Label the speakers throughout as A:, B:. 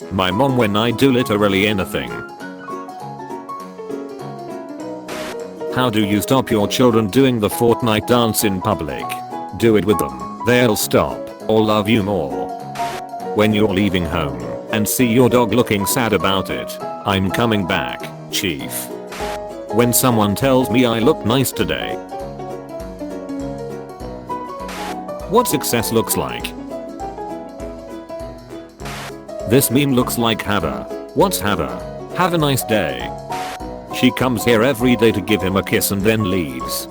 A: My mom when I do literally anything. How do you stop your children doing the Fortnite dance in public? Do it with them, they'll stop, or love you more. When you're leaving home, and see your dog looking sad about it, I'm coming back, chief. When someone tells me I look nice today. What success looks like. This meme looks like Hava. What's Hava? Have a nice day. She comes here every day to give him a kiss and then leaves.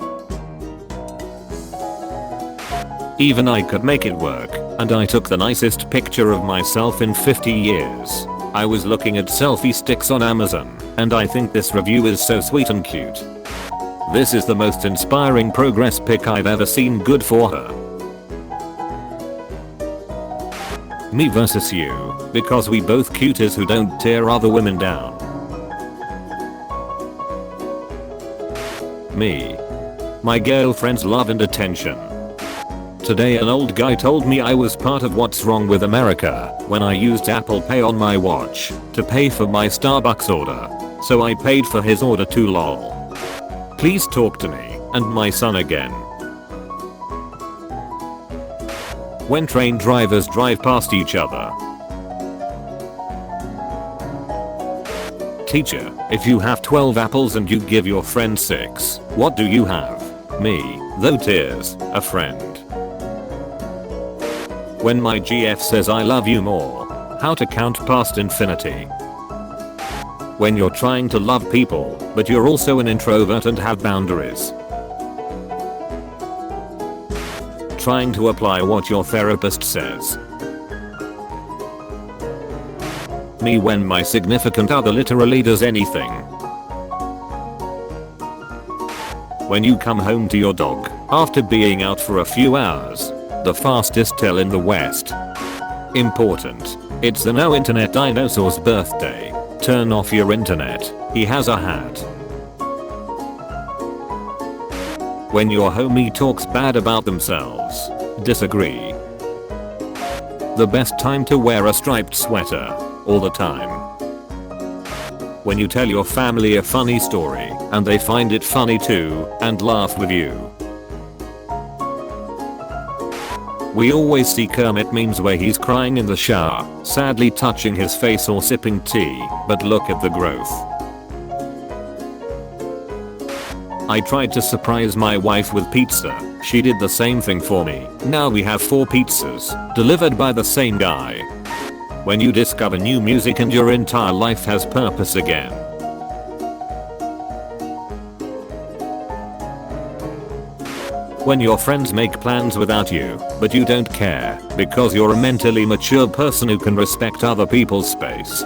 A: Even I could make it work, and I took the nicest picture of myself in 50 years. I was looking at selfie sticks on Amazon, and I think this review is so sweet and cute. This is the most inspiring progress pic I've ever seen. Good for her. Me versus you, because we both cuties who don't tear other women down. Me. My girlfriend's love and attention. Today an old guy told me I was part of what's wrong with America when I used Apple Pay on my watch to pay for my Starbucks order. So I paid for his order too, lol. Please talk to me and my son again. When train drivers drive past each other. Teacher, if you have 12 apples and you give your friend 6, what do you have? Me, though tears, a friend. When my GF says I love you more. How to count past infinity. When you're trying to love people, but you're also an introvert and have boundaries. Trying to apply what your therapist says. Me when my significant other literally does anything. When you come home to your dog after being out for a few hours. The fastest till in the West. Important. It's the no internet dinosaur's birthday. Turn off your internet. He has a hat. When your homie talks bad about themselves. Disagree. The best time to wear a striped sweater. All the time. When you tell your family a funny story and they find it funny too and laugh with you. We always see Kermit memes where he's crying in the shower, sadly touching his face or sipping tea, but look at the growth. I tried to surprise my wife with pizza. She did the same thing for me. Now we have 4 pizzas, delivered by the same guy. When you discover new music and your entire life has purpose again. When your friends make plans without you, but you don't care, because you're a mentally mature person who can respect other people's space.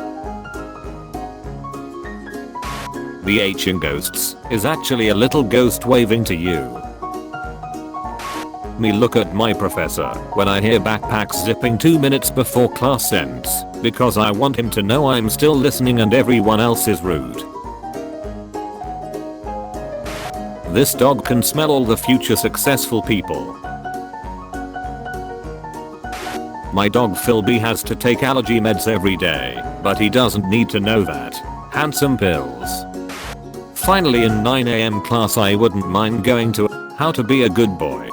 A: The H in ghosts is actually a little ghost waving to you. Me look at my professor when I hear backpacks zipping 2 minutes before class ends, because I want him to know I'm still listening and everyone else is rude. This dog can smell all the future successful people. My dog Philby has to take allergy meds every day, but he doesn't need to know that. Handsome pills. Finally in 9 AM class I wouldn't mind going to How to Be a Good Boy.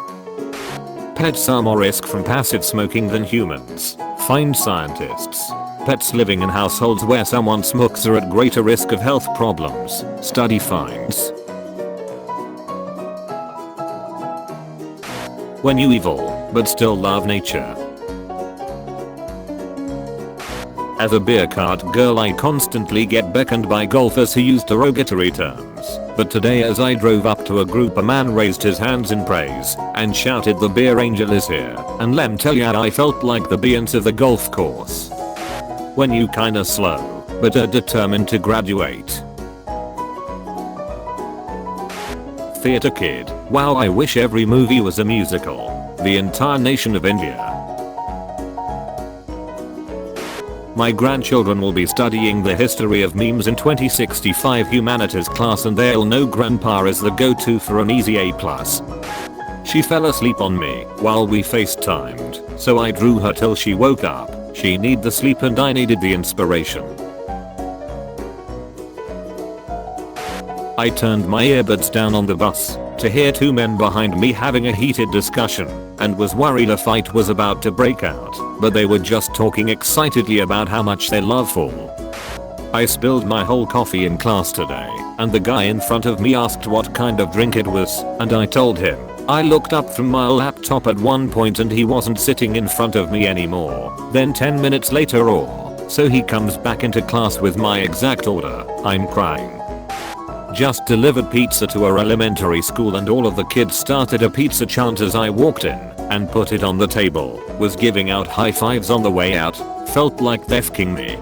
A: Pets are more risk from passive smoking than humans. Find scientists. Pets living in households where someone smokes are at greater risk of health problems. Study finds. When you evil, but still love nature. As a beer cart girl I constantly get beckoned by golfers who use derogatory terms, but today as I drove up to a group a man raised his hands in praise and shouted the beer angel is here, and lem tell ya I felt like the Beyonce of the golf course. When you kinda slow, but are determined to graduate. Theatre kid. Wow, I wish every movie was a musical. The entire nation of India. My grandchildren will be studying the history of memes in 2065 humanities class and they'll know grandpa is the go-to for an easy A+. She fell asleep on me while we FaceTimed, so I drew her till she woke up. She need the sleep and I needed the inspiration. I turned my earbuds down on the bus to hear two men behind me having a heated discussion and was worried a fight was about to break out, but they were just talking excitedly about how much they love fall. I spilled my whole coffee in class today and the guy in front of me asked what kind of drink it was and I told him. I looked up from my laptop at one point and he wasn't sitting in front of me anymore. Then 10 minutes later or so he comes back into class with my exact order. I'm crying. Just delivered pizza to our elementary school and all of the kids started a pizza chant as I walked in and put it on the table. Was giving out high fives on the way out. Felt like they're f***ing me.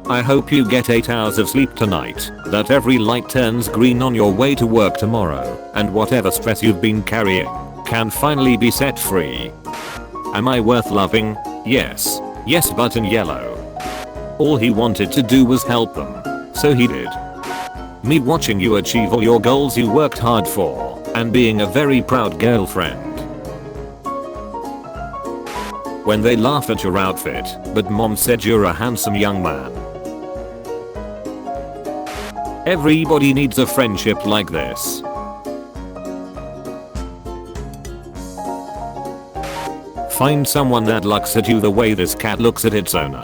A: I hope you get 8 hours of sleep tonight, that every light turns green on your way to work tomorrow, and whatever stress you've been carrying can finally be set free. Am I worth loving? Yes. Yes, but in yellow. All he wanted to do was help them, so he did. Me watching you achieve all your goals you worked hard for, and being a very proud girlfriend. When they laugh at your outfit, but mom said you're a handsome young man. Everybody needs a friendship like this. Find someone that looks at you the way this cat looks at its owner.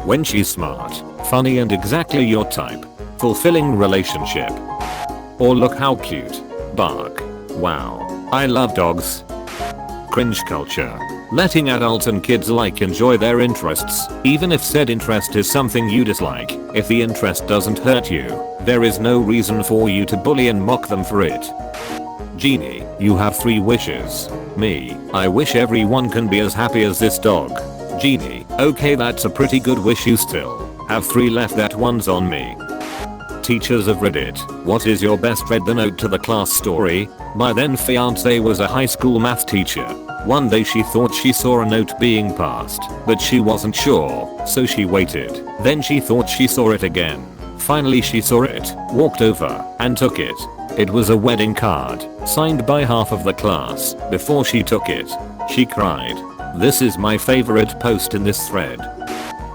A: When she's smart, funny and exactly your type. Fulfilling relationship. Or look how cute. Bark. Wow. I love dogs. Cringe culture. Letting adults and kids alike enjoy their interests, even if said interest is something you dislike. If the interest doesn't hurt you, there is no reason for you to bully and mock them for it. Genie, you have 3 wishes. Me, I wish everyone can be as happy as this dog. Genie, okay, that's a pretty good wish. You still have 3 left. That one's on me. Teachers of Reddit, what is your best read the note to the class story? My then fiance was a high school math teacher. One day she thought she saw a note being passed, but she wasn't sure, so she waited. Then she thought she saw it again. Finally she saw it, walked over, and took it. It was a wedding card, signed by half of the class. Before she took it, she cried. This is my favorite post in this thread.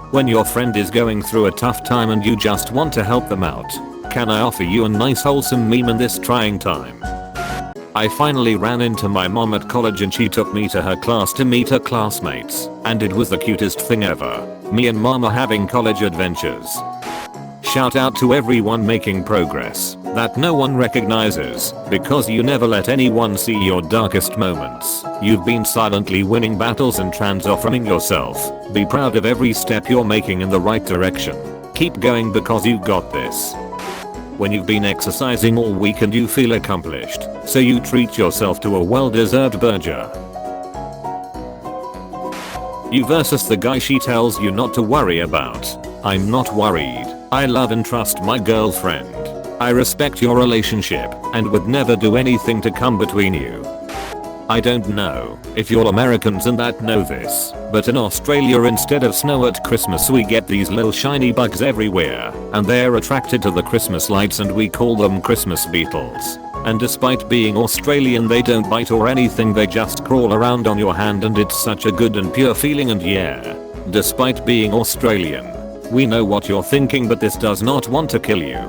A: When your friend is going through a tough time and you just want to help them out, can I offer you a nice wholesome meme in this trying time? I finally ran into my mom at college and she took me to her class to meet her classmates, and it was the cutest thing ever. Me and mom are having college adventures. Shout out to everyone making progress that no one recognizes, because you never let anyone see your darkest moments. You've been silently winning battles and transforming yourself. Be proud of every step you're making in the right direction. Keep going because you got this. When you've been exercising all week and you feel accomplished, so you treat yourself to a well-deserved burger. You versus the guy she tells you not to worry about. I'm not worried. I love and trust my girlfriend. I respect your relationship and would never do anything to come between you. I don't know if you're Americans and that know this, but in Australia instead of snow at Christmas we get these little shiny bugs everywhere, and they're attracted to the Christmas lights and we call them Christmas beetles. And despite being Australian they don't bite or anything, they just crawl around on your hand and it's such a good and pure feeling. And yeah, despite being Australian, we know what you're thinking, but this does not want to kill you.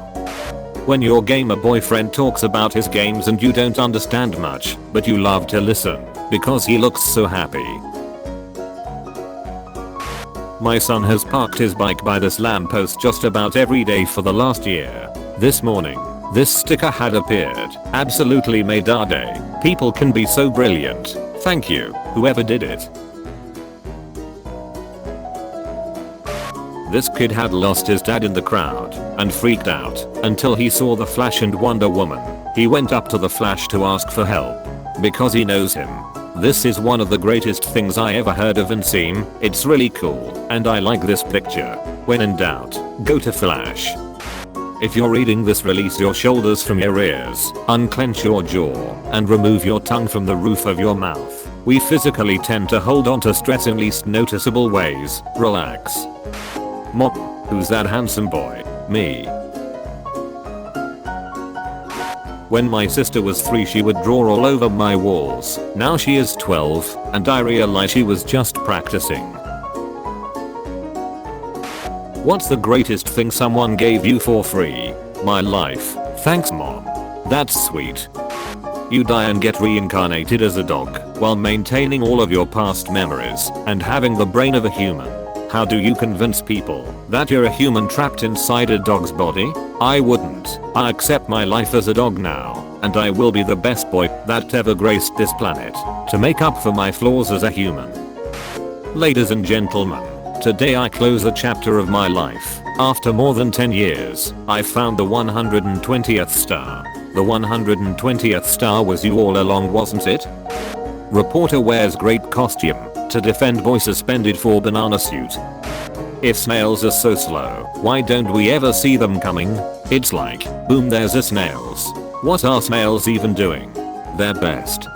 A: When your gamer boyfriend talks about his games and you don't understand much, but you love to listen because he looks so happy. My son has parked his bike by this lamppost just about every day for the last year. This morning, this sticker had appeared. Absolutely made our day. People can be so brilliant. Thank you, whoever did it. This kid had lost his dad in the crowd and freaked out until he saw the Flash and Wonder Woman. He went up to the Flash to ask for help because he knows him. This is one of the greatest things I ever heard of and seen. It's really cool and I like this picture. When in doubt, go to Flash. If you're reading this, release your shoulders from your ears, unclench your jaw, and remove your tongue from the roof of your mouth. We physically tend to hold on to stress in least noticeable ways. Relax. Mom, who's that handsome boy? Me. When my sister was 3 she would draw all over my walls. Now she is 12 and I realize she was just practicing. What's the greatest thing someone gave you for free? My life. Thanks mom. That's sweet. You die and get reincarnated as a dog while maintaining all of your past memories and having the brain of a human. How do you convince people that you're a human trapped inside a dog's body? I wouldn't. I accept my life as a dog now, and I will be the best boy that ever graced this planet to make up for my flaws as a human. Ladies and gentlemen, today I close a chapter of my life. After more than 10 years, I found the 120th star. The 120th star was you all along, wasn't it? Reporter wears great costume to defend boy suspended for banana suit. If snails are so slow, why don't we ever see them coming? It's like, boom, there's a snails. What are snails even doing? Their best.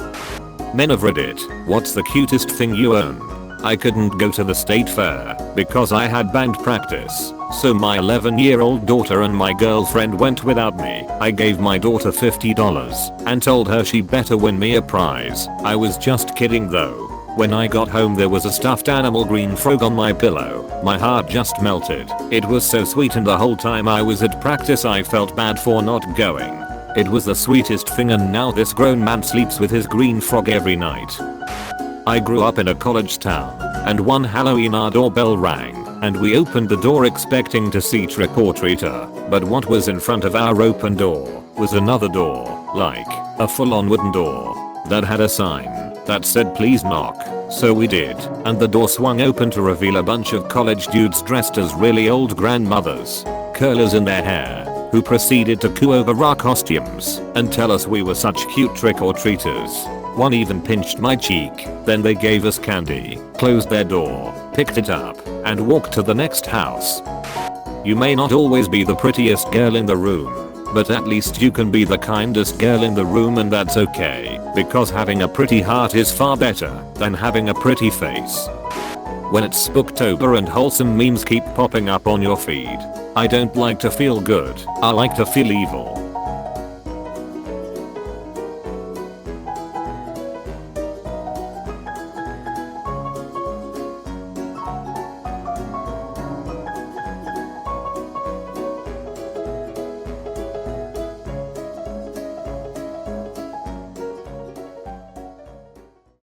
A: Men of Reddit, what's the cutest thing you own? I couldn't go to the state fair because I had band practice, so my 11-year-old daughter and my girlfriend went without me. I gave my daughter $50 and told her she better win me a prize. I was just kidding though. When I got home there was a stuffed animal green frog on my pillow. My heart just melted. It was so sweet, and the whole time I was at practice I felt bad for not going. It was the sweetest thing, and now this grown man sleeps with his green frog every night. I grew up in a college town, and one Halloween our doorbell rang, and we opened the door expecting to see trick or treater, but what was in front of our open door was another door, like a full-on wooden door that had a sign that said please knock. So we did, and the door swung open to reveal a bunch of college dudes dressed as really old grandmothers, curlers in their hair, who proceeded to coo over our costumes and tell us we were such cute trick-or-treaters. One even pinched my cheek. Then they gave us candy, closed their door, picked it up, and walked to the next house. You may not always be the prettiest girl in the room, but at least you can be the kindest girl in the room, and that's okay, because having a pretty heart is far better than having a pretty face. When it's Spooktober and wholesome memes keep popping up on your feed, I don't like to feel good, I like to feel evil.